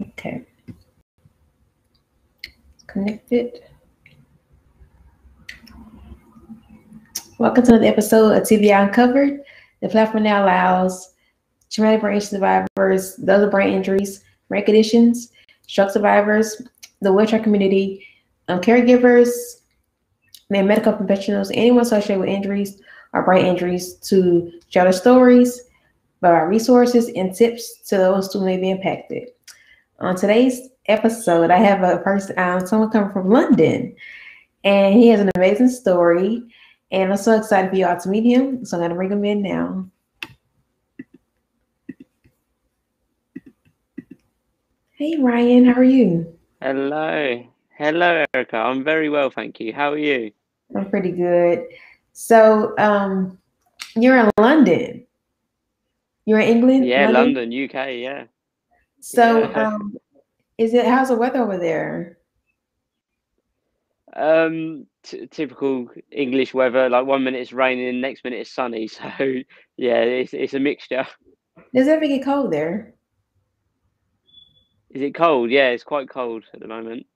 Okay. Connected. Welcome to another episode of TBI Uncovered. The platform now allows traumatic brain survivors, those with brain injuries, brain conditions, stroke survivors, the wheelchair community, caregivers, and medical professionals, anyone associated with injuries or brain injuries to share their stories, provide resources and tips to those who may be impacted. On today's episode, I have a person, someone coming from London, and he has an amazing story. And I'm so excited for y'all to meet him. So I'm gonna bring him in now. Hey Ryan, how are you? Hello, Erica. I'm very well, thank you. How are you? I'm pretty good. So, you're in London. You're in England, Yeah, London. London, UK. Yeah, So, yeah. how's the weather over there? Typical English weather. Like 1 minute it's raining, next minute it's sunny. So yeah, it's a mixture. Does it ever get cold there? Is it cold? Yeah, it's quite cold at the moment.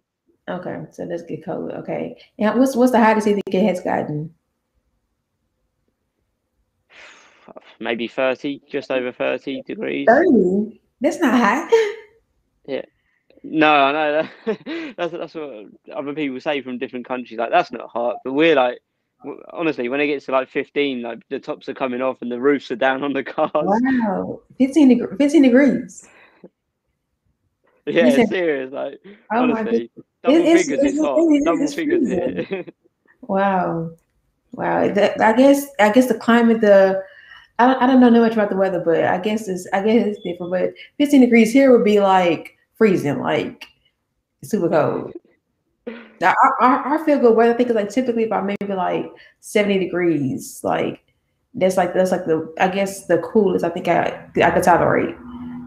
Okay, so it does get cold. Okay, and what's the hottest you think it has gotten? Maybe 30, just over 30 degrees. 30. That's not hot. Yeah. No, I know that's what other people say from different countries. Like that's not hot, but we're like, honestly, when it gets to like 15, like the tops are coming off and the roofs are down on the cars. Wow, 15 degrees. You Yeah, said, serious. Like oh my goodness. honestly, double figures. It's hot. Double It's figures freezing. here. Wow. Wow. I guess the climate, I don't know much about the weather, but I guess it's different. But 15 degrees here would be like freezing, like super cold. Now, our feel good weather, I think, is like typically about maybe like 70 degrees. Like that's like the I guess the coolest I think I could tolerate.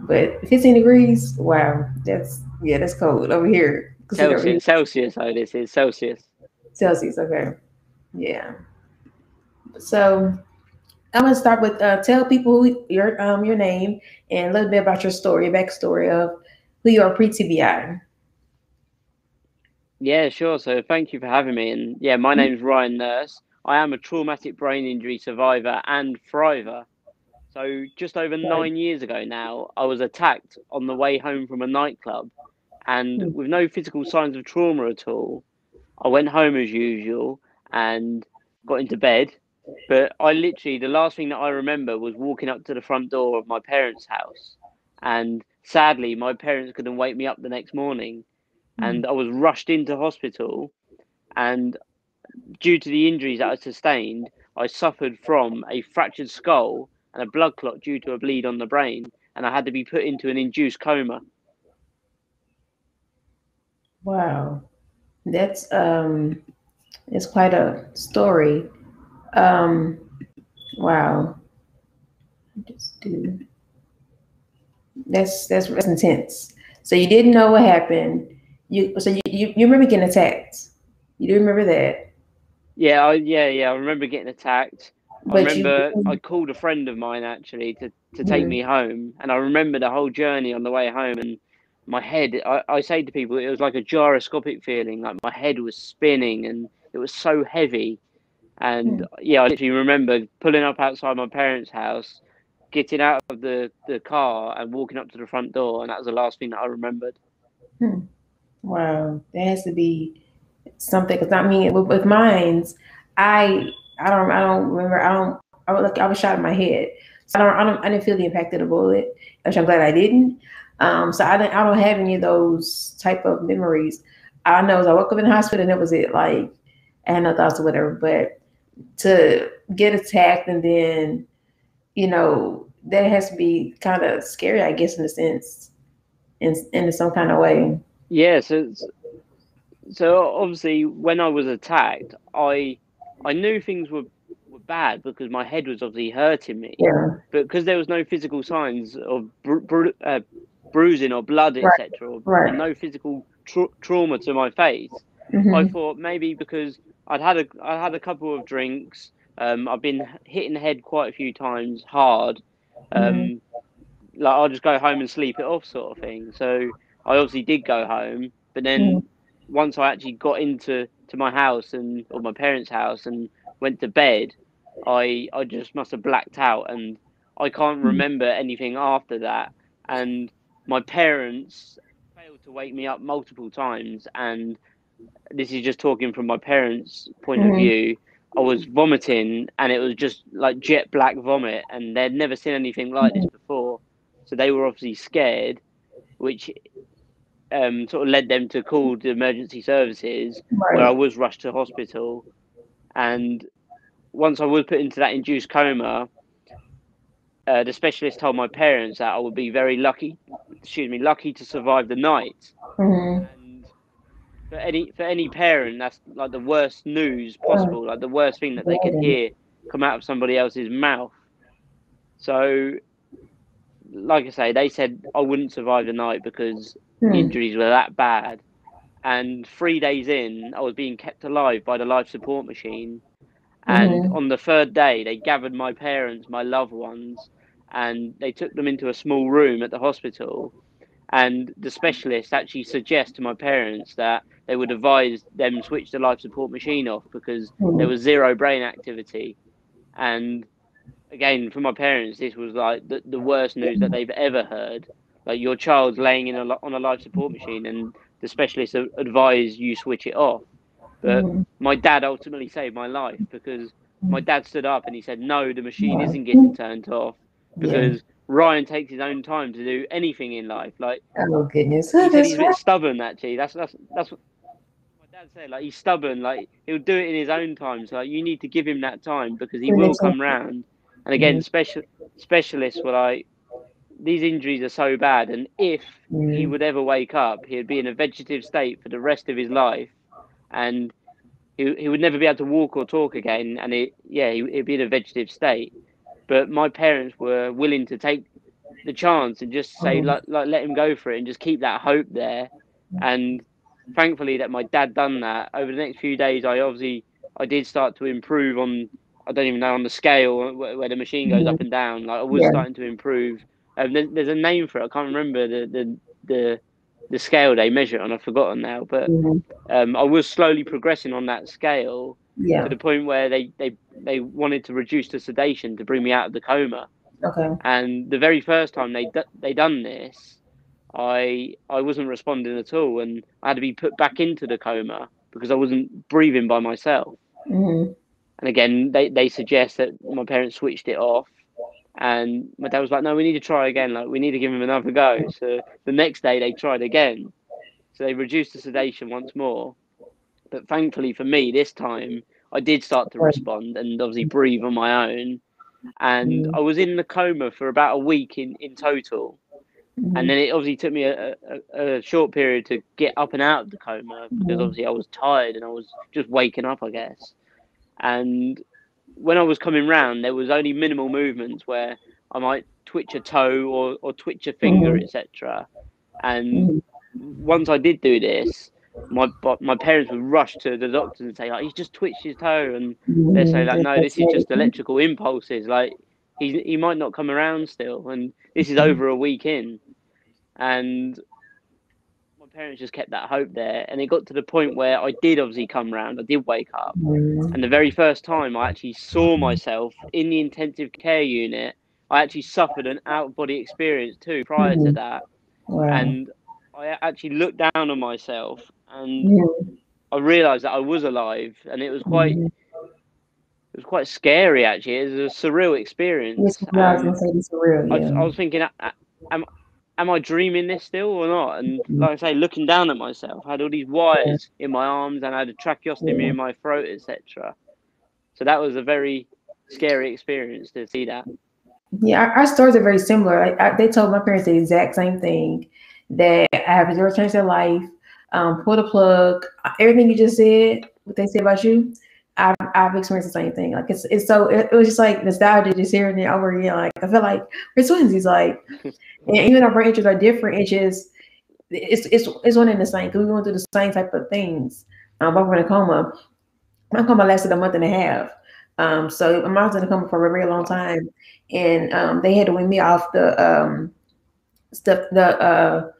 But 15 degrees, wow, that's cold over here. Consider over here. Celsius. Oh, this is Celsius. Celsius. Okay, yeah. So I'm gonna start with tell people your name and a little bit about your story, your backstory of who you are pre TBI. Yeah, sure. So thank you for having me. And yeah, my name's Ryan Nurse. I am a traumatic brain injury survivor and thriver. So just over Right. 9 years ago now, I was attacked on the way home from a nightclub, and Hmm. with no physical signs of trauma at all, I went home as usual and got into bed. But I literally, the last thing that I remember was walking up to the front door of my parents' house. And sadly, my parents couldn't wake me up the next morning. Hmm. And I was rushed into hospital. And due to the injuries that I sustained, I suffered from a fractured skull and a blood clot due to a bleed on the brain. And I had to be put into an induced coma. Wow, that's it's quite a story. Um, wow, just do that's intense. So you didn't know what happened. You remember getting attacked. You do remember that, Yeah. I remember getting attacked. I but you. remember I called a friend of mine actually to take Mhm. me home, and I remember the whole journey on the way home. And my head, I say to people, it was like a gyroscopic feeling, like my head was spinning, and it was so heavy. And Hmm. yeah, I literally remember pulling up outside my parents' house, getting out of the car, and walking up to the front door, and that was the last thing that I remembered. Hmm. Wow, that has to be something. Because I mean, with mines, I don't remember. I was shot in my head, so I didn't feel the impact of the bullet, which I'm glad I didn't. So I don't have any of those type of memories. I know I woke up in the hospital and that was it. Like I had no thoughts or whatever. But to get attacked and then that has to be kind of scary, I guess, in a sense, in some kind of way. Yeah, so obviously when I was attacked, I knew things were bad because my head was obviously hurting me, Yeah. but because there was no physical signs of bruising or blood, Right. etc., and Right. no physical trauma to my face, I Hmm. thought maybe because I had a couple of drinks, I've been hitting the head quite a few times hard, Hmm. like I'll just go home and sleep it off, sort of thing. So I obviously did go home, but then once I actually got to my house or my parents' house and went to bed, I just must have blacked out, and I can't remember anything after that. And my parents failed to wake me up multiple times, and this is just talking from my parents' point of view. I was vomiting, and it was just like jet black vomit, and they'd never seen anything like this before. So they were obviously scared, which sort of led them to call the emergency services, where I Right. was rushed to hospital. And once I was put into that induced coma, the specialist told my parents that I would be very lucky, lucky to survive the night. And for any parent, that's like the worst news possible, like the worst thing that they could hear come out of somebody else's mouth. So, like I say, they said I wouldn't survive the night because the injuries were that bad. And 3 days in, I was being kept alive by the life support machine. And on the third day, they gathered my parents, my loved ones, and they took them into a small room at the hospital. And the specialist actually suggests to my parents that they would advise them switch the life support machine off because there was zero brain activity. And again, for my parents, this was like the worst news that they've ever heard. Like your child's laying on a life support machine, and the specialist advised you switch it off. But my dad ultimately saved my life because my dad stood up and he said, "No, the machine isn't getting turned off Yeah. because Ryan takes his own time to do anything in life." Like Oh goodness. he said, he's That's a right. bit stubborn. Actually, that's what my dad said. Like he's stubborn. Like he'll do it in his own time. So like, you need to give him that time because he will come round. And again, specialists were like, these injuries are so bad, and if he would ever wake up, he'd be in a vegetative state for the rest of his life, and he would never be able to walk or talk again, and he'd be in a vegetative state. But my parents were willing to take the chance and just say like let him go for it and just keep that hope there. And thankfully that my dad done that. Over the next few days, I did start to improve on, I don't even know, on the scale where the machine goes up and down. Like I was Yeah. starting to improve. There's a name for it. I can't remember the scale they measure it on. I've forgotten now, but I was slowly progressing on that scale to Yeah. the point where they wanted to reduce the sedation to bring me out of the coma. Okay. And the very first time they done this, I wasn't responding at all, and I had to be put back into the coma because I wasn't breathing by myself. And again, they suggest that my parents switched it off, and my dad was like, "No, we need to try again. Like we need to give him another go." So the next day they tried again, so they reduced the sedation once more. But thankfully for me, this time I did start to Right. respond and obviously breathe on my own. And I was in the coma for about a week in total. And then it obviously took me a short period to get up and out of the coma because obviously I was tired and I was just waking up, I guess. And when I was coming round, there was only minimal movements where I might twitch a toe or twitch a finger, etc. And once I did do this, my parents would rush to the doctors and say like he's just twitched his toe, and they say like no, this is just electrical impulses. Like he might not come around still, and this is over a week in, and my parents just kept that hope there, and it got to the point where I did obviously come round. I did wake up, and the very first time I actually saw myself in the intensive care unit, I actually suffered an out of body experience too prior to that, Wow. and I actually looked down on myself and I realised that I was alive, and it was quite scary actually. It was a surreal Yes, experience, yeah, I was gonna and say this for real, I yeah. was thinking, am am I dreaming this still or not? And like I say, looking down at myself, I had all these Yeah, wires in my arms and I had a tracheostomy yeah. in my throat, etc. So that was a very scary experience to see that. Yeah, our stories are very similar. Like they told my parents the exact same thing, that I have zero chance in life. Pull the plug. Everything you just said, what they said about you, I've experienced the same thing. Like it's so it was just like nostalgia, just hearing it over again. Like I feel like we're twinsies. Like, and even our brain injuries are different. It's just it's one and the same because we went through the same type of things. Both were in a coma. My coma lasted a month and a half. So my mom was in a coma for a very long Wow. time, and they had to wean me off the stuff, the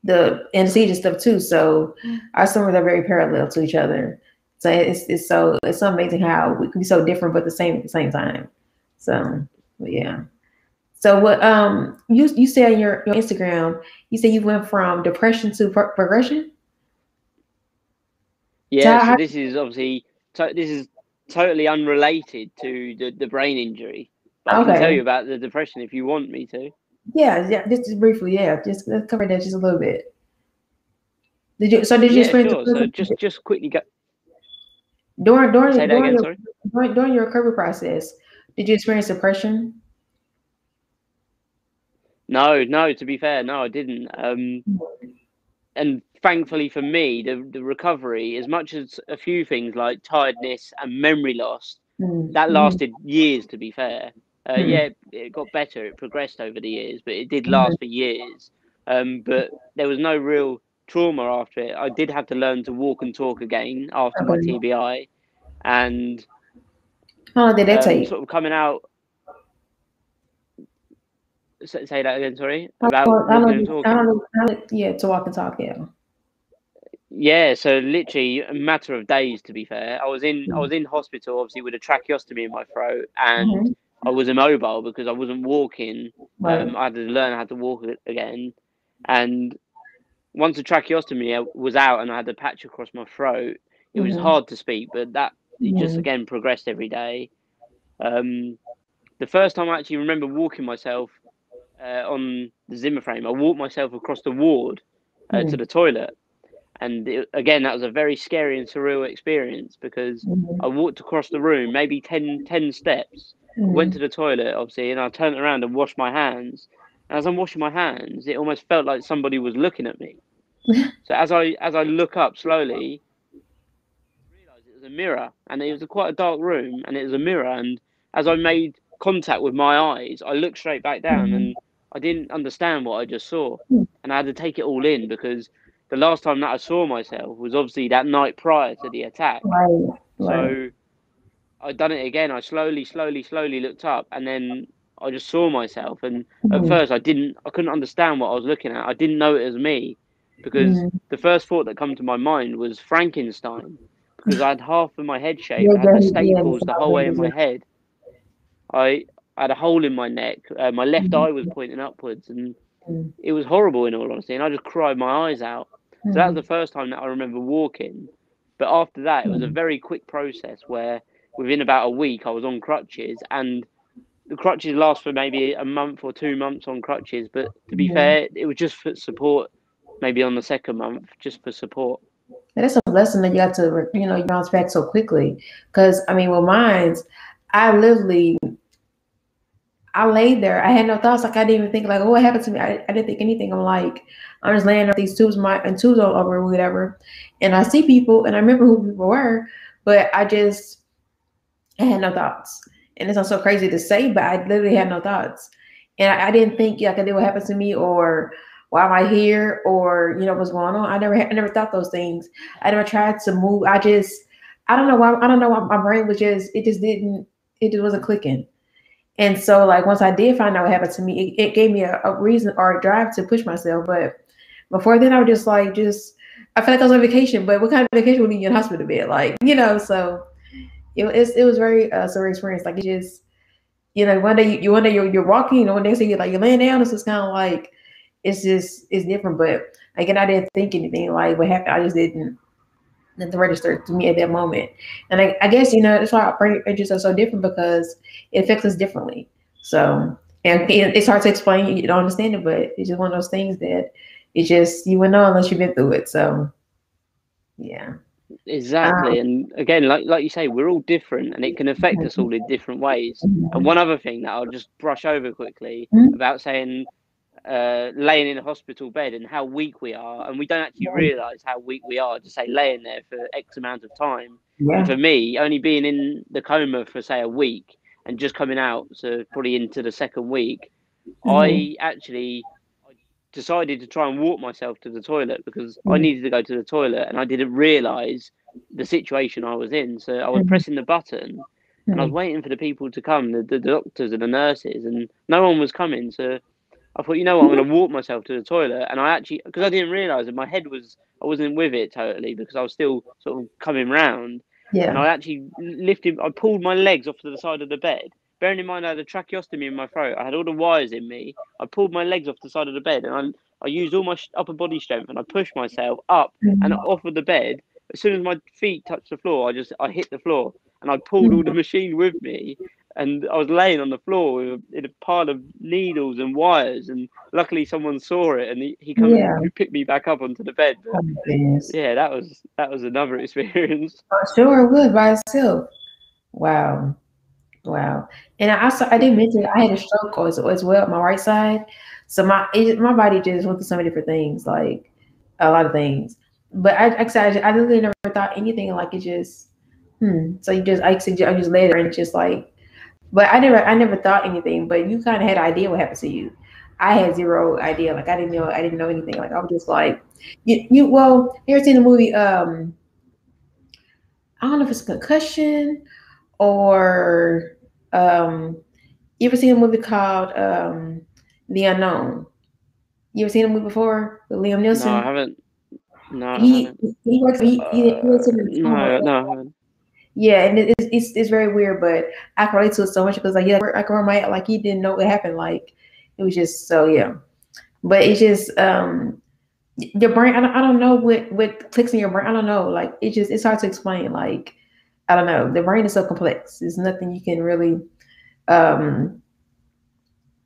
the anesthesia stuff too. So our summers are very parallel to each other. So it's so amazing how we can be so different but the same at the same time. So yeah. So what you said on your Instagram, you said you went from depression to progression. So Yeah, so this is obviously this is totally unrelated to the brain injury, but I can tell okay. you about the depression if you want me to. Yeah, yeah, just briefly, yeah. Just let's cover that just a little bit. Did you Yeah, experience sure. So depression just quickly go during say during that during again. your Sorry. during your recovery process? Did you experience depression? No, no. To be fair, no, I didn't. And thankfully for me, the recovery, as much as a few things like tiredness and memory loss, that Mm-hmm. lasted years. To be fair, Mm-hmm. yeah, it got better. It progressed over the years, but it did Mm-hmm. last for years. But there was no real trauma after it. I did have to learn to walk and talk again after my Okay. TBI, and How long did that take? sort of coming out. Say that again. Sorry, How about long, how walking long, and did- how talking. long, how long, yeah, to walk and talk, yeah. Yeah, so literally a matter of days. To be fair, I was in hospital, obviously with a tracheostomy in my throat, and Mm-hmm. I was immobile because I wasn't walking. Right. I had to learn how to walk again, and once the tracheostomy was out and I had the patch across my throat, it was Mm-hmm. hard to speak, but that it just Mm-hmm. again progressed every day. Um, the first time I actually remember walking myself on the Zimmer frame, I walked myself across the ward to Mm-hmm. the toilet. And again, that was a very scary and surreal experience because Mm-hmm. I walked across the room, maybe 10 steps. I went to Mm-hmm. the toilet, obviously, and I turned around and washed my hands. And as I'm washing my hands, it almost felt like somebody was looking at me. So as I look up slowly, I realised it was a mirror, and it was quite a dark room, and it was a mirror. And as I made contact with my eyes, I looked straight back down, Mm-hmm. and I didn't understand what I just saw, and I had to take it all in because the last time that I saw myself was obviously that night prior to the attack. Right. Right. So I done it again. I slowly looked up, and then I just saw myself. And at Mm-hmm. first, I couldn't understand what I was looking at. I didn't know it was me, because Mm-hmm. the first thought that come to my mind was Frankenstein, because I had half of my head shaved. Yeah, I had yeah, the yeah. staples the whole way in my head. I had a hole in my neck. My left eye was pointing upwards, and Mm-hmm. it was horrible in all honesty. And I just cried my eyes out. So that was the first time that I remember walking. But after that, it was a Mm-hmm. very quick process where within about a week I was on crutches, and the crutches last for maybe a month or 2 months on crutches. But to be Mm-hmm. fair, it was just for support. Maybe on the second month, just for support. And it's a blessing that you got to, you bounce back so quickly. Because I mean, with mine's, I literally, I laid there. I had no thoughts. Like I didn't even think like, oh, what happened to me? I didn't think anything. I'm like, I'm just laying there with these tubes, and tubes all over, whatever. And I see people, and I remember who people were, but I had no thoughts. And it's not so crazy to say, but I literally had no thoughts. And I didn't think like, what happened to me, or why am I here, or what's going on. I never thought those things. I never tried to move. I don't know why. I don't know why my brain was it just wasn't clicking. And so like once I did find out what happened to me, it gave me a reason or a drive to push myself. But before then, I was just I felt like I was on vacation. But what kind of vacation would be in hospital bed, so it was very surreal experience. Like it just one day one day you're walking, one day you're laying down. It's just kind of like it's different. But again, I didn't think anything like what happened. I just didn't nothing registered to me at that moment. And I guess that's why our brain injuries are so different, because it affects us differently. So and it's hard to explain. You don't understand it, but it's just one of those things that it's just you wouldn't know unless you've been through it. So yeah. Exactly, Um, and again, like you say, we're all different, and it can affect us all in different ways. And one other thing that I'll just brush over quickly about saying laying in a hospital bed and how weak we are, and we don't actually realise how weak we are, just say laying there for X amount of time. And yeah. for me, only being in the coma for say a week and just coming out, so probably into the second week, Mm-hmm. I decided to try and walk myself to the toilet because I Mm-hmm. needed to go to the toilet and I didn't realise the situation I was in. So I was Mm-hmm. pressing the button and I was Mm-hmm. waiting for the people to come, the doctors and the nurses, and no one was coming. So I thought, you know what, I'm going to walk myself to the toilet. And I actually, because I didn't realise that I wasn't with it totally because I was still sort of coming round. And Yeah. I actually I pulled my legs off to the side of the bed. Bearing in mind I had a tracheostomy in my throat, I had all the wires in me. I pulled my legs off the side of the bed and I used all my upper body strength and I pushed myself up and Mhm. off of the bed. As soon as my feet touched the floor, I hit the floor and I pulled all the Mhm. machine with me. And I was laying on the floor in a pile of needles and wires. And luckily, someone saw it and he come and Yeah. picked me back up onto the bed. Oh But my goodness. yeah, that was another experience. Sure would by itself. Wow. Wow. And I did mention I had a stroke as well on my right side. So my body just went through so many different things, like a lot of things. But I literally never thought anything like it just So you just I just lay there and just like but I never thought anything, but you kinda had an idea what happened to you. I had zero idea. Like I didn't know anything. Like I was just like you ever seen the movie I don't know if it's concussion or you ever seen a movie called The Unknown? You ever seen a movie before with Liam No, I Neeson? haven't. No, I He haven't. he works in the trauma. No, no, I haven't. Yeah, and it's very weird, but I can relate to it so much because like yeah, I can remember like he didn't know what happened. Like it was just so yeah, but it's just your brain. I don't know what clicks in your brain. I don't know. Like it's hard to explain. Like I don't know. The brain is so complex. There's nothing um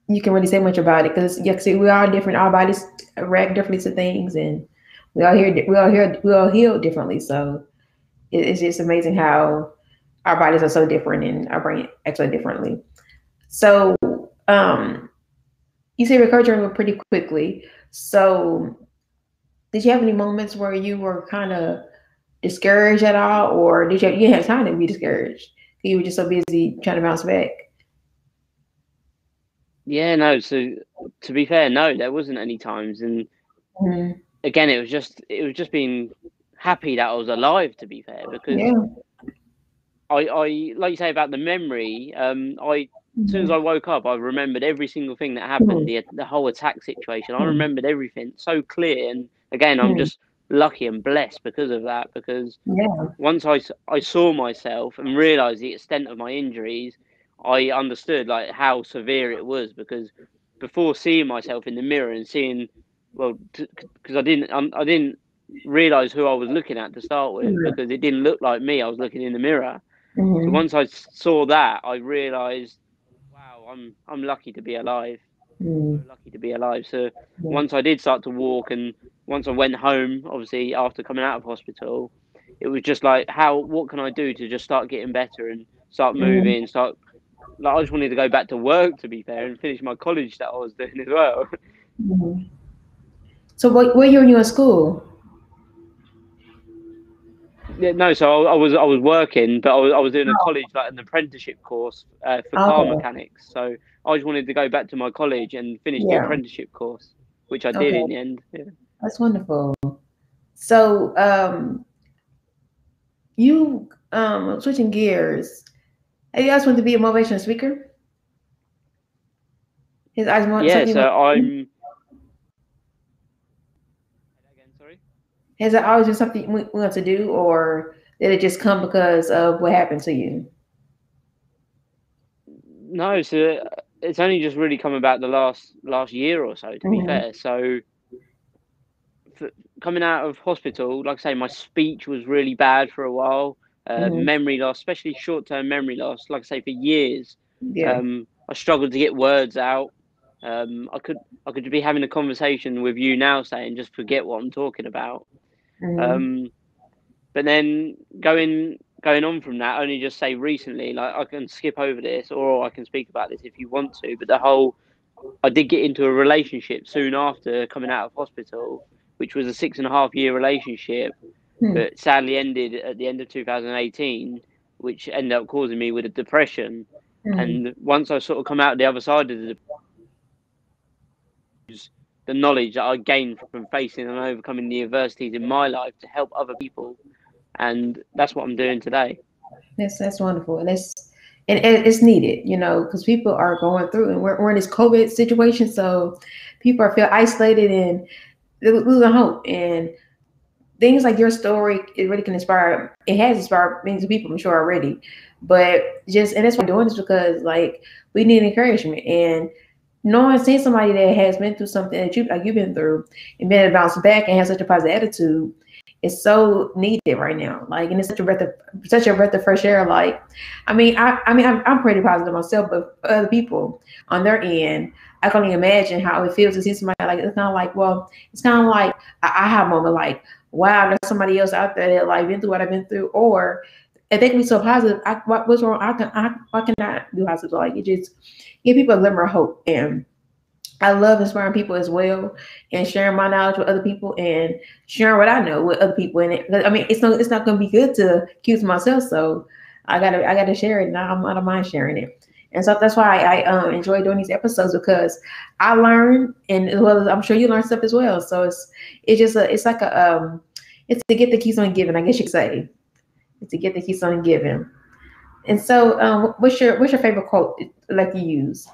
you can really say much about it because yeah, see, we are different. Our bodies react differently to things, and we all heal differently. So it's just amazing how our bodies are so different and our brain acts so differently. So um, you say recovering pretty quickly. So did you have any moments where you were kind of discouraged at all, or you didn't have time to be discouraged? You were just so busy trying to bounce back. Yeah, no. So to be fair, no, there wasn't any times. And Mm-hmm. again, it was just being happy that I was alive. To be fair, because Yeah. I like you say about the memory. As soon as Mm-hmm. I woke up, I remembered every single thing that happened, Mm-hmm. the whole attack situation. I remembered everything so clear. And again, I'm just lucky and blessed because of that. Because Yeah. once I saw myself and realised the extent of my injuries, I understood like how severe it was. Because before seeing myself in the mirror and seeing, well, because I didn't realise who I was looking at to start with because it didn't look like me. I was looking in the mirror. So Mm-hmm. once I saw that, I realised, wow, I'm lucky to be alive. So Mm-hmm. lucky to be alive. So Yeah. once I did start to walk, and once I went home, obviously after coming out of hospital, it was just like, what can I do to just start getting better and start Mm-hmm. moving, start like I just wanted to go back to work to be fair and finish my college that I was doing as well. Mm-hmm. So what year were you in school? Yeah, no, so I was working, but I was doing a college like an apprenticeship course for car Okay. mechanics. So I just wanted to go back to my college and finish the Yeah. apprenticeship course, which I did Okay. in the end. Yeah. That's wonderful. So you switching gears. Have you always wanted to be a motivational speaker? Is always Yeah, something you so want to do? I'm again, sorry. Has it always been something you want to do, or did it just come because of what happened to you? No, so it's only just really come about the last year or so, to be Mm-hmm. fair. So for, coming out of hospital, like I say, my speech was really bad for a while. Mm-hmm. Memory loss, especially short-term memory loss. Like I say, for years, Yeah. I struggled to get words out. I could be having a conversation with you now, saying just forget what I'm talking about. Mm-hmm. Um, but then going on from that, only just say recently, like I can skip over this, or I can speak about this if you want to. But the whole I did get into a relationship soon after coming out of hospital, which was a 6.5 year relationship, Hmm. but sadly ended at the end of 2018, which ended up causing me with a depression. Hmm. And once I sort of come out the other side of the knowledge that I gained from facing and overcoming the adversities in my life to help other people, and that's what I'm doing today. That's wonderful, and and it's needed, because people are going through, and we're in this COVID situation, so people are feel isolated and they're losing hope. And things like your story, it really can inspire. It has inspired millions of people, I'm sure already. But just, and that's why I'm doing this, because like we need encouragement, and knowing, seeing somebody that has been through something that you've been through and been able to bounce back and have such a positive attitude is so needed right now. Like, and it's such a breath of fresh air. Like, I'm pretty positive myself, but for other people on their end, I can only imagine how it feels to see somebody like, it's kind of like, well, it's kind of like I have a moment like, wow, there's somebody else out there that like been through what I've been through, or if they can be so positive, what's wrong? Why can I be positive? Like, it just give people a glimmer of hope. And I love inspiring people as well, and sharing my knowledge with other people, and sharing what I know with other people. And it's not going to be good to keep to myself. So I gotta share it, and I don't mind sharing it. And so that's why I enjoy doing these episodes, because I learn, and as well as I'm sure you learn stuff as well. So it's like it's to get that keeps on giving, I guess you could say. It's to get that keeps on giving. And so, what's your favorite quote like you use?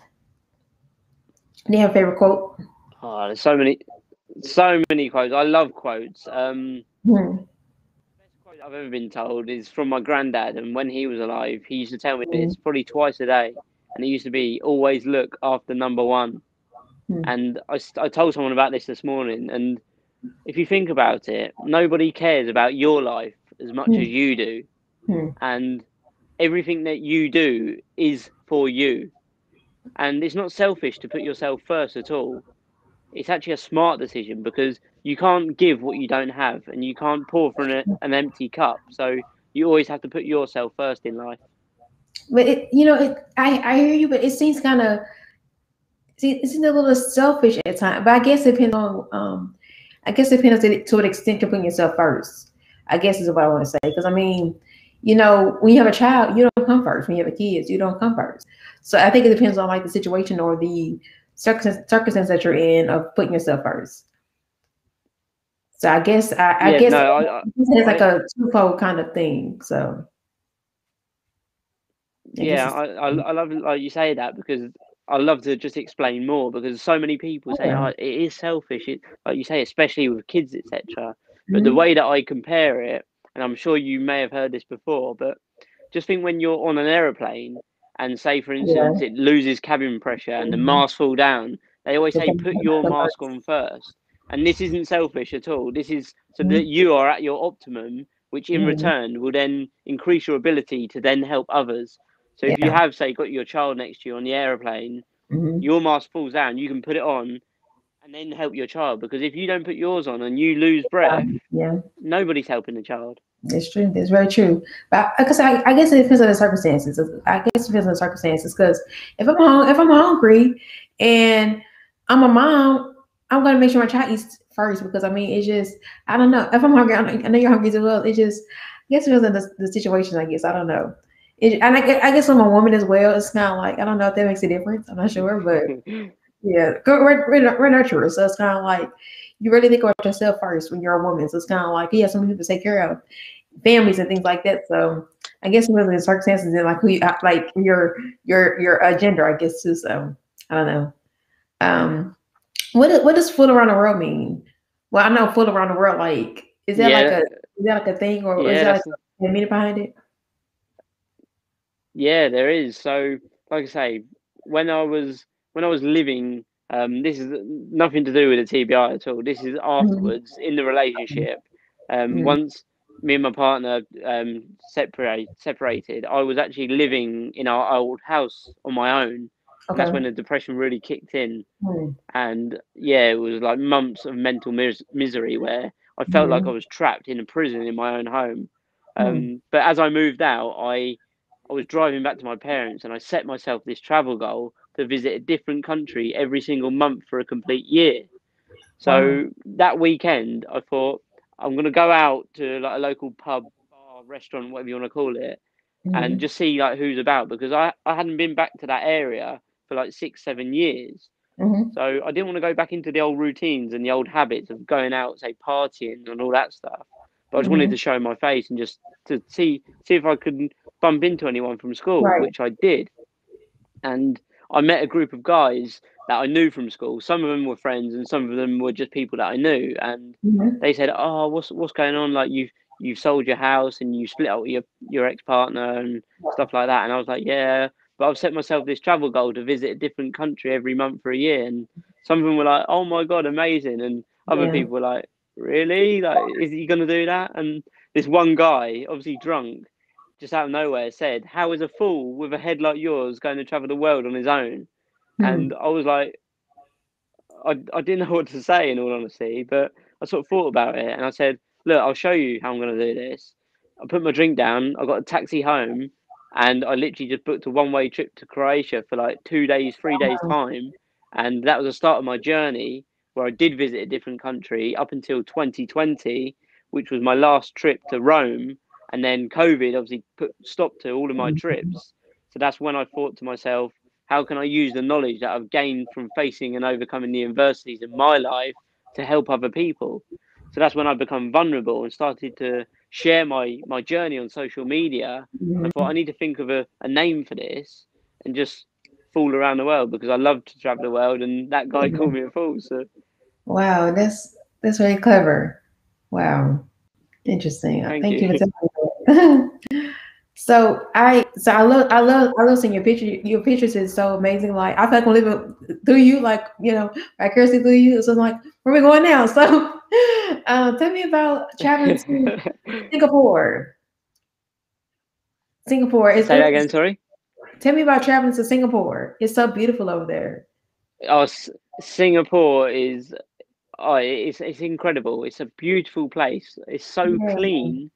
Do you have a favorite quote? Oh, there's so many quotes. I love quotes. Hmm. Best quote I've ever been told is from my granddad, and when he was alive, he used to tell me Hmm. this probably twice a day, and it used to be always look after number one. Hmm. And I told someone about this morning, and if you think about it, nobody cares about your life as much as Hmm. you do, Hmm. and everything that you do is for you. And it's not selfish to put yourself first at all. It's actually a smart decision, because you can't give what you don't have, and you can't pour from an empty cup. So you always have to put yourself first in life. But I hear you, but it seems kind of, see, it seems a little selfish at times. But I guess it depends on I guess it depends to an extent you're putting yourself first. I guess is what I want to say, because when you have a child, you don't come first. When you have a kids, you don't come first. So I think it depends on like the situation or the circumstance that you're in of putting yourself first. So I Yeah, guess no, it's like I a twofold kind of thing. So I guess yeah, it's I love like you say that, because I love to just explain more, because so many people say, yeah. "Oh, it is selfish." Like you say, especially with kids, etc. But the Mhm. way that I compare it, and I'm sure you may have heard this before, but just think when you're on an aeroplane, and say, for Yeah. instance, it loses cabin pressure and the Mhm. mask fall down, they always So say, put your mask on first. And this isn't selfish at all. This is so that Mhm. you are at your optimum, which in Mhm. return will then increase your ability to then help others. So if you Yeah. have, say, got your child next to you on the aeroplane, Mhm. your mask falls down, you can put it on and then help your child. Because if you don't put yours on and you lose breath, Yeah. nobody's helping the child. It's true. It's very true. But because I guess it depends on the circumstances. I guess it depends on the circumstances. Because if I'm hungry and I'm a mom, I'm gonna make sure my child eats first. Because it's just, I don't know. If I'm hungry, I know you're hungry as well. It just, I guess it depends on the situation. I guess I don't know. And I guess I'm a woman as well. It's kind of like, I don't know if that makes a difference. I'm not sure, but yeah, we're nurturers, so it's kind of like you really think about yourself first when you're a woman. So it's kind of like, yeah, some people take care of families and things like that. So I guess really the circumstances and like who you like your gender, I guess too. So I don't know. Um, what does "full around the world" mean? Well, I know "full around the world." Like, Yeah, is that like a thing, or is yeah, that like that's a meaning behind it? Yeah, there is. So, like I say, when I was living, this is nothing to do with the TBI at all. This is Mhm. afterwards in the relationship. Mhm. Once me and my partner separated, I was actually living in our old house on my own, and that's Okay. when the depression really kicked in. Mhm. And yeah, it was like months of mental misery where I felt like I Mhm. was trapped in a prison in my own home. Mhm. But as I moved out, I was driving back to my parents, and I set myself this travel goal to visit a different country every single month for a complete year. Wow. So that weekend, I thought I'm going to go out to like a local pub, bar, restaurant, whatever you want to call it, and Mhm. just see like who's about, because I hadn't been back to that area for like 6 7 years. Mhm. So I didn't want to go back into the old routines and the old habits of going out, say partying and all that stuff. But I just wanted to Mhm. show my face and just to see if I could bump into anyone from school, Right. which I did. And I met a group of guys that I knew from school. Some of them were friends, and some of them were just people that I knew. And Mm-hmm. they said, "Oh, what's going on? Like you've sold your house and you split up with your ex partner and stuff like that." And I was like, "Yeah, but I've set myself this travel goal to visit a different country every month for a year." And some of them were like, "Oh my God, amazing!" And other Yeah. people were like, "Really? Like, is he gonna do that?" And this one guy, obviously drunk, just out of nowhere said, "How is a fool with a head like yours going to travel the world on his own?" Hmm. And I was like, I didn't know what to say in all honesty, but I sort of thought about it and I said, "Look, I'll show you how I'm going to do this." I put my drink down, I got a taxi home, and I literally just booked a one-way trip to Croatia for like 2 days, 3 days time. And that was the start of my journey where I did visit a different country up until 2020, which was my last trip to Rome. And then COVID obviously put stop to all of my trips. So that's when I thought to myself, how can I use the knowledge that I've gained from facing and overcoming the adversities in my life to help other people? So that's when I become vulnerable and started to share my journey on social media. And I thought I need to think of a name for this and just fool around the world because I love to travel the world. And that guy called me a fool. So Wow, that's very clever. Wow, interesting. thank Thank you you. for telling me that. So I love seeing your picture. Your pictures is so amazing. Like I feel like I'm living through you, like vicariously through you. So I'm like, where are we going now? So, tell me about traveling to Singapore. Singapore is Say that it? again, sorry. Tell me about traveling to Singapore. It's so beautiful over there. Oh, Singapore is it's incredible. It's a beautiful place. It's so Yeah. clean.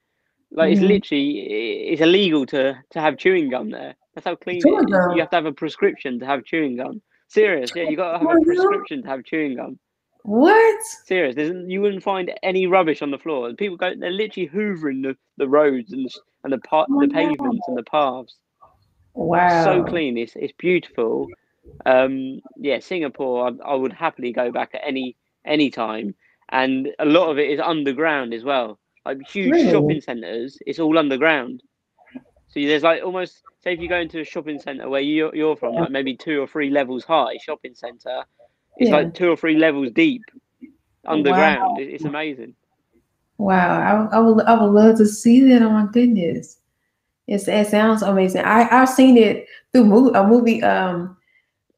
Like Mm-hmm. it's illegal to have chewing gum there. That's how clean it is. You Tourism. have to have a prescription to have chewing gum. Serious, yeah, you got to have a Tourism? prescription to have chewing gum. What? Serious, you wouldn't find any rubbish on the floor. People go, they're literally hoovering the roads Oh the my God. pavements and the paths. It's so Wow. clean. It's beautiful. Yeah, Singapore. I would happily go back at any time, and a lot of it is underground as well. Like huge Really? shopping centres, it's all underground. So there's like almost say if you go into a shopping centre where you're from, like maybe 2 or 3 levels high shopping centre, it's Yeah. like 2 or 3 levels deep Wow. underground. It's amazing. Wow. I would love to see that. Oh my goodness. It sounds amazing. I've seen it through a movie.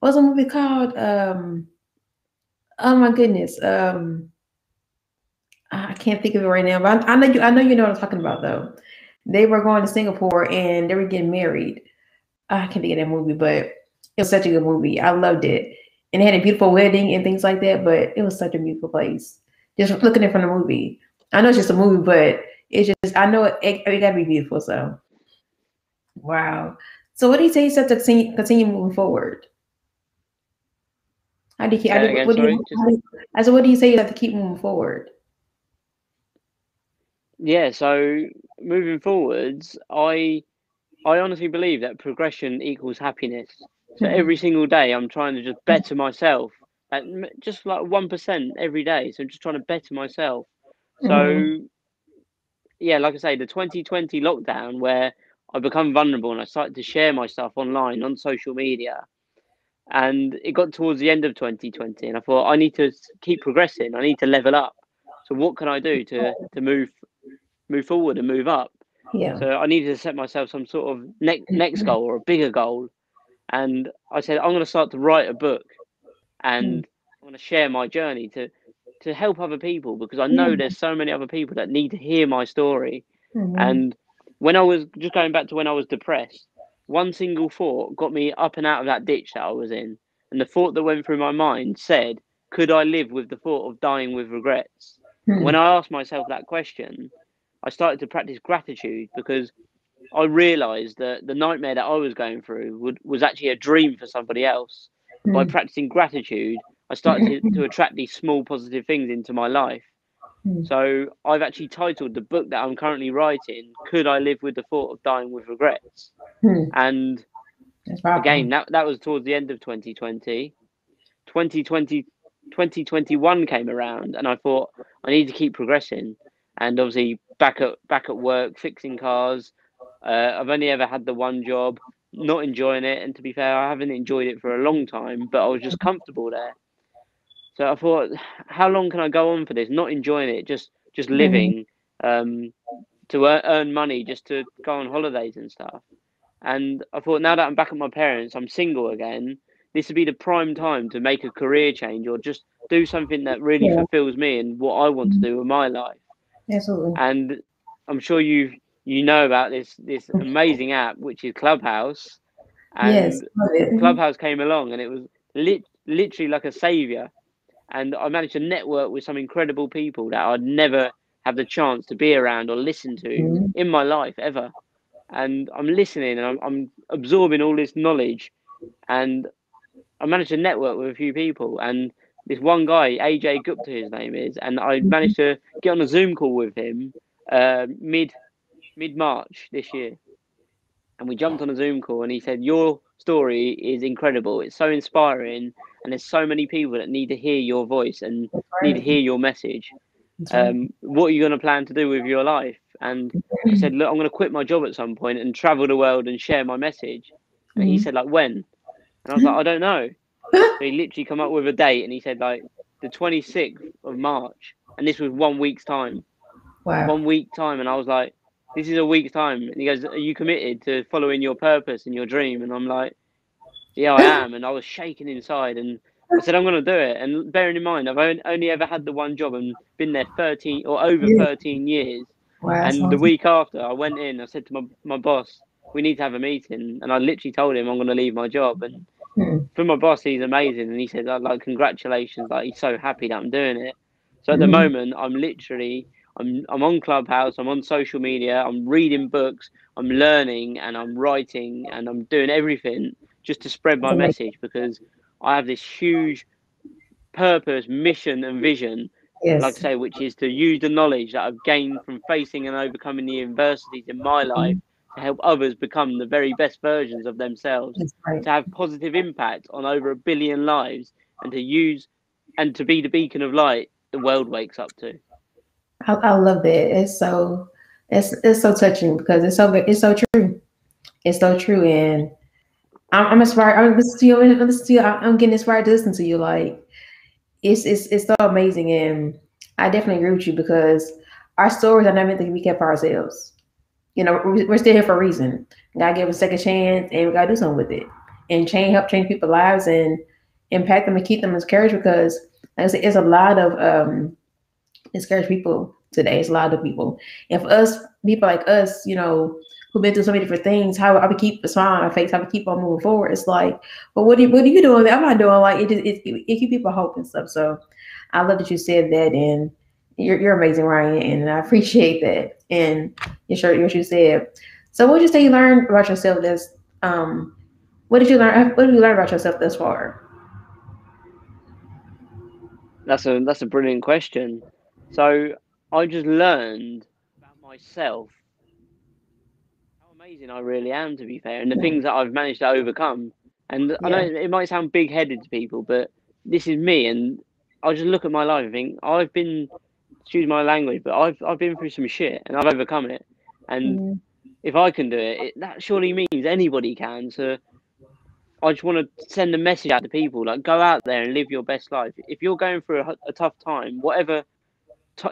What's a movie called? Oh my goodness. I can't think of it right now, but I know you know what I'm talking about though. They were going to Singapore and they were getting married. I can't think of that movie, but it was such a good movie. I loved it. And it had a beautiful wedding and things like that, but it was such a beautiful place. Just looking at it from the movie. I know it's just a movie, but it's just I know it gotta be beautiful. So wow. So what do you say you said to continue moving forward? Say that again. Sorry. Just I said, what do you say you have to keep moving forward? yeah. So moving forwards, I honestly believe that progression equals happiness. So Hmm. every single day, I'm trying to just better myself, just like 1% every day. So I'm just trying to better myself. Hmm. So yeah, like I say, the 2020 lockdown where I become vulnerable and I started to share my stuff online on social media, and it got towards the end of 2020, and I thought I need to keep progressing. I need to level up. So what can I do to move forward and move up? Yeah. So I needed to set myself some sort of next goal or a bigger goal. And I said, I'm going to start to write a book Hmm. and I'm going to share my journey to help other people because I Yeah. know there's so many other people that need to hear my story. Hmm. And when I was just going back to when I was depressed, one single thought got me up and out of that ditch that I was in. And the thought that went through my mind said, could I live with the thought of dying with regrets? And when Hmm. I asked myself that question, I started to practice gratitude because I realised that the nightmare that I was going through was actually a dream for somebody else. And by Hmm. practicing gratitude, I started to attract these small positive things into my life. Hmm. So I've actually titled the book that I'm currently writing, Could I Live with the Thought of Dying with Regrets? Hmm. And That's again, powerful. that was towards the end of 2020. 2020, 2021 came around and I thought I need to keep progressing. And obviously back at work, fixing cars, I've only ever had the one job, not enjoying it. And to be fair, I haven't enjoyed it for a long time, but I was just comfortable there. So I thought, how long can I go on for this? Not enjoying it, just Mhm. living, to earn money, just to go on holidays and stuff. And I thought, now that I'm back at my parents, I'm single again. This would be the prime time to make a career change or just do something that really Yeah. fulfills me and what I want to Mhm. do with my life. Absolutely. And I'm sure you know about this amazing app which is Clubhouse. Yes. And Love it. Mhm. Clubhouse came along and it was literally like a savior. And I managed to network with some incredible people that I'd never have the chance to be around or listen to Mhm. in my life ever. And I'm listening and I'm absorbing all this knowledge. And I managed to network with a few people. And this one guy, AJ Gupta, his name is, and I Mhm. managed to get on a Zoom call with him mid March this year. And we jumped on a Zoom call, and he said, "Your story is incredible. It's so inspiring, and there's so many people that need to hear your voice and That's need to right. hear your message. That's right. What are you going to plan to do with your life?" And I said, "Look, I'm going to quit my job at some point and travel the world and share my message." And he Mhm. said, "Like when?" And I was like, "I don't know." So he literally come up with a date, and he said, like, the 26th of March, and this was 1 week's time. Wow. 1 week time, and I was like, "This is a week's time." And he goes, "Are you committed to following your purpose and your dream?" And I'm like, "Yeah, I am." And I was shaking inside, and I said, "I'm going to do it." And bearing in mind, I've only ever had the one job and been there 13 or over Yeah. 13 years. Wow. That's And the awesome. week after, I went in, I said to my boss, "We need to have a meeting." And I literally told him I'm going to leave my job. And Mhm. for my boss, he's amazing, and he said, like, congratulations, like, he's so happy that I'm doing it. So at the Mhm. moment, I'm on Clubhouse, I'm on social media, I'm reading books, I'm learning, and I'm writing, and I'm doing everything just to spread That's my amazing. message, because I have this huge purpose, mission, and vision, like I Yes. say, which is to use the knowledge that I've gained from facing and overcoming the adversities in my life Mhm. to help others become the very best versions of themselves, That's right. to have positive impact on over 1 billion lives, and to use and to be the beacon of light the world wakes up to. I love that. It's so touching because it's so true. It's so true, and I'm inspired. I'm listening to you. I'm listening to you. I'm getting inspired to listen to you. Like it's so amazing, and I definitely agree with you because our stories are not meant to be kept for ourselves. We're still here for a reason. God gave us a second chance, and we gotta do something with it, and help change people's lives and impact them and keep them encouraged. Because, like I said, it's a lot of discouraged people today. It's a lot of people, and for us, people like us, who've been through so many different things, how I would keep a smile on our face, how we keep on moving forward. It's like, but what are you doing? I'm not doing like it keep people hope and stuff. So I love that you said that, and you're amazing, Ryan, and I appreciate that. And you sure what you said. So what did you say you learned about yourself? What did you learn? What did you learn about yourself thus far? That's a brilliant question. So I just learned about myself, how amazing I really am, to be fair, and the Yeah. things that I've managed to overcome. And I know Yeah. it might sound big headed to people, but this is me. And I just look at my life and think, I've been, excuse my language, but I've been through some shit and I've overcome it. And Mhm. if I can do it, that surely means anybody can. So I just want to send a message out to people, like, go out there and live your best life. If you're going through a tough time, whatever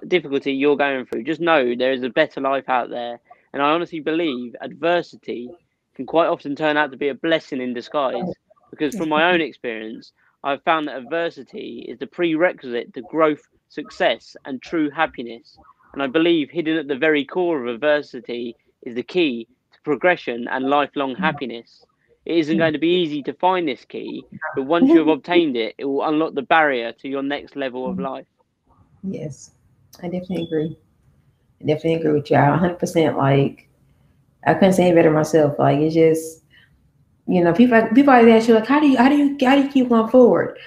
difficulty you're going through, just know there is a better life out there. And I honestly believe adversity can quite often turn out to be a blessing in disguise. Because from my own experience, I've found that adversity is the prerequisite to growth, success, and true happiness. And I believe hidden at the very core of adversity is the key to progression and lifelong happiness. It isn't going to be easy to find this key, but once you have obtained it, it will unlock the barrier to your next level of life. Yes, I definitely agree. I definitely agree with you. I 100% like I couldn't say it better myself. Like it's just people always ask you like how do you keep going forward?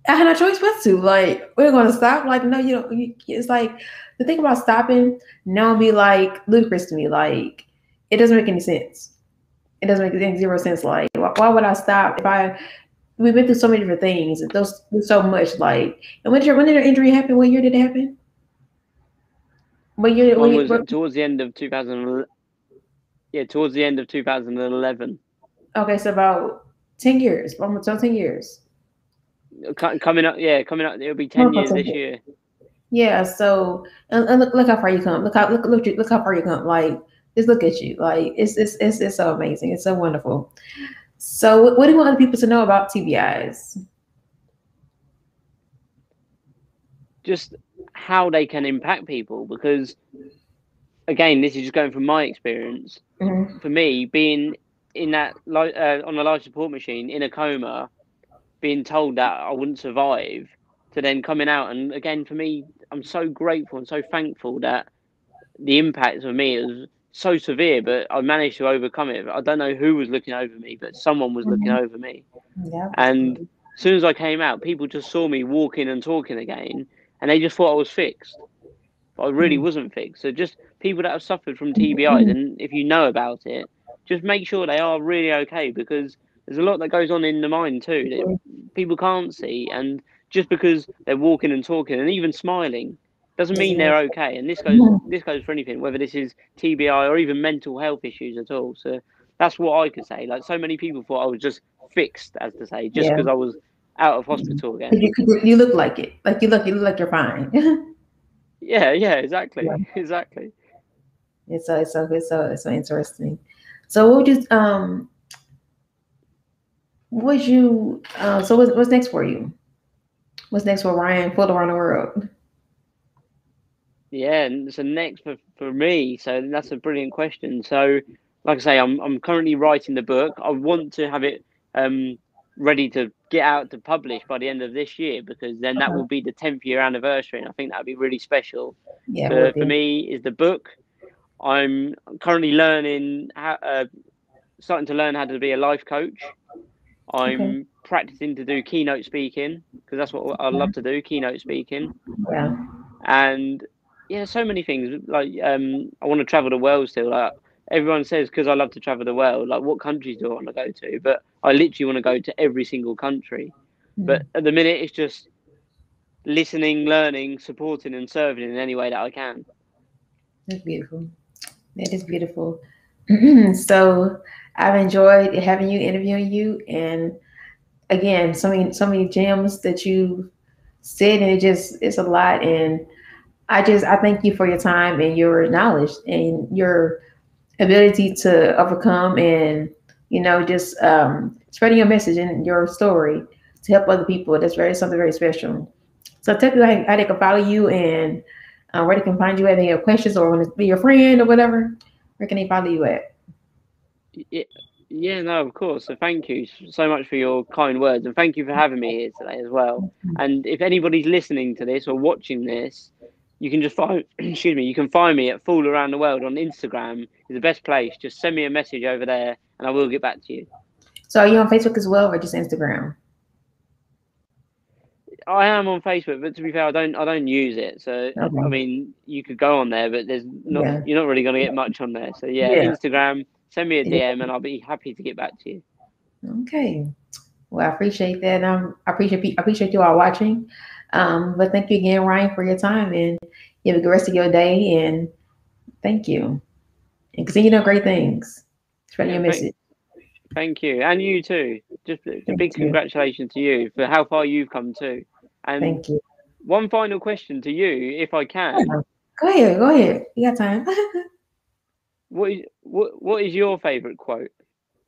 I had no choice but to. Like we're gonna stop. Like no, you don't. It's like the thing about stopping now be like ludicrous to me. Like it doesn't make any sense. It doesn't make any zero sense. Like why would I stop if we've been through so many different things. Those so much. Like and when did your injury happen? What year did it happen? What year? Mine was towards the end of 2000. Yeah, towards the end of 2011. Okay, so about 10 years, almost 10 years. Coming up, yeah, coming up. It'll be 10 Almost years 10 this years. year. Yeah, so and look how far you come. Look how far you come. Like just look at you. Like it's so amazing. It's so wonderful. So what do you want other people to know about TBIs? Just how they can impact people, because again, this is just going from my experience. Hmm. For me, being in that on a life support machine in a coma, being told that I wouldn't survive, to then coming out, and again, for me, I'm so grateful and so thankful that the impact of me is so severe, but I managed to overcome it. I don't know who was looking over me, but someone was looking Hmm. over me. Yeah, And absolutely. as soon as I came out, people just saw me walking and talking again, and they just thought I was fixed, but I really wasn't fixed. So just people that have suffered from TBIs, Mhm. and if you know about it, just make sure they are really okay, because there's a lot that goes on in the mind too that people can't see, and just because they're walking and talking and even smiling doesn't Yes, mean it they're okay. And is. this goes for anything, whether this is TBI or even mental health issues at all. So that's what I could say. Like, so many people thought I was just fixed, as to say, just Yeah. because I was out of hospital again. You look like it. Like you look like you're fine. Yeah, yeah, Yeah. exactly, exactly. It's so interesting. So what would you would you so what's next for you? What's next for Ryan Full Around the World? Yeah, and so next for me, so that's a brilliant question. So, like I say, I'm currently writing the book. I want to have it um ready to get out to publish by the end of this year, because then that Okay. will be the 10th year anniversary, and I think that'd be really special. Yeah, it So would for be. me, is the book. I'm currently learning how, starting to learn how to be a life coach. Okay. I'm practicing to do keynote speaking, because that's what I love to do, keynote speaking. Yeah. And yeah, so many things. Like, I want to travel the world still. Like, everyone says, because I love to travel the world, like, what countries do I want to go to? But I literally want to go to every single country. But Mm, at the minute, it's just listening, learning, supporting, and serving in any way that I can. that's beautiful. That is beautiful. So I've enjoyed having you interviewing you, and again, so many gems that you said, and it's a lot. And I thank you for your time and your knowledge and your ability to overcome and just spreading your message and your story to help other people. That's very something very special. So tell people how they can follow you and where they can find you at. If they have questions or want to be your friend or whatever, where can they follow you at? Yeah, yeah, no, of course. So thank you so much for your kind words, and thank you for having me here today as well. And if anybody's listening to this or watching this, you can just find, excuse me, you can find me at Fool Around the World on Instagram. Is the best place. Just send me a message over there, and I will get back to you. So are you on Facebook as well or just Instagram? I am on Facebook, but to be fair, I don't use it. So I Okay. mean, you could go on there, but there's not Yeah. you're not really going to get much on there. So yeah, Yeah. Instagram, send me a DM, and I'll be happy to get back to you. Okay. Well, I appreciate that. I appreciate you all watching. But thank you again, Ryan, for your time, and you have a good rest of your day. And thank you. And continue doing great things. Spreading Yeah, your message. thank you, and you too. Just a Thank big you. congratulations to you for how far you've come too. And Thank you. one final question to you, if I can. Yeah. Go ahead. Go ahead. You got time. What is your favorite quote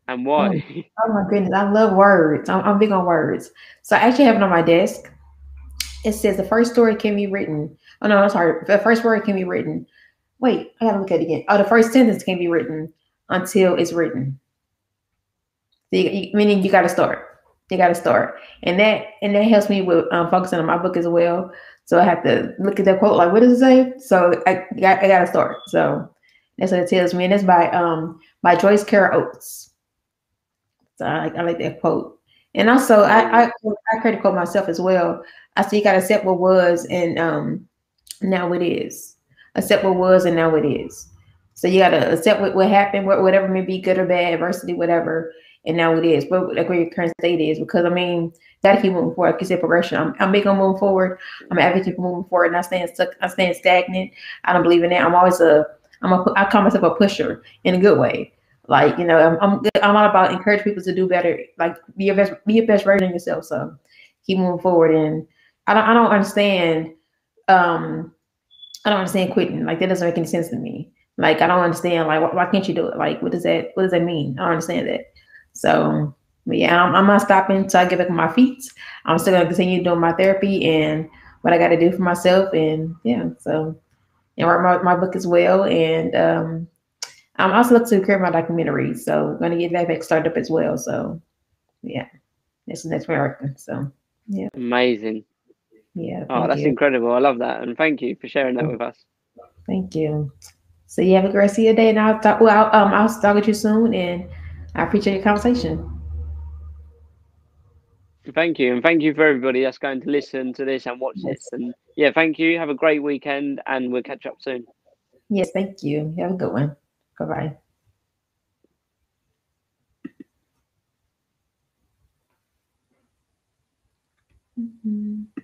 and Oh, why? oh my goodness. I love words. I'm big on words. So I actually have it on my desk. It says the first story can be written. Oh no, I'm sorry. The first word can be written. Wait, I gotta look at it again. Oh, the first sentence can be written until it's written. So meaning you got to start. You got to start, and that helps me with focusing on my book as well. So I have to look at that quote, like what does it say? So I got to start. So that's what it tells me, and that's by Joyce Carol Oates. So I like that quote, and also Amazing. I create a quote myself as well. I say you got to accept what was, and now it is. Accept what was and now it is. So you gotta accept what happened, whatever may be good or bad, adversity, whatever, and now it is. But like where your current state is, because I mean, gotta keep moving forward. Like you said, progression. I'm big on moving forward. I'm an advocate for moving forward, not staying stuck. I'm staying stagnant. I don't believe in that. I'm always I call myself a pusher in a good way. Like, you know, I'm all about encourage people to do better. Like, be your best version of yourself. So keep moving forward. And I don't understand. I don't understand quitting. Like, that doesn't make any sense to me. Like, I don't understand. Like, why can't you do it? Like, what does that mean? I don't understand that. So, but yeah, I'm not stopping until I get back on my feet. I'm still gonna continue doing my therapy and what I got to do for myself. And yeah, so and write my book as well. And I'm also looking to create my documentary. So I'm gonna get that back started up as well. So yeah, that's the next priority. So yeah, Amazing. yeah. Oh, Thank that's you. incredible. I love that. And thank you for sharing that with us. Thank you. So you have a great rest of your day, and I'll talk. Well, I'll talk with you soon, and I appreciate your conversation. Thank you. And thank you for everybody that's going to listen to this and watch this. Yes, And yeah, thank you. Have a great weekend and we'll catch up soon. yes. Thank you. Have a good one. Bye bye. Mm-hmm.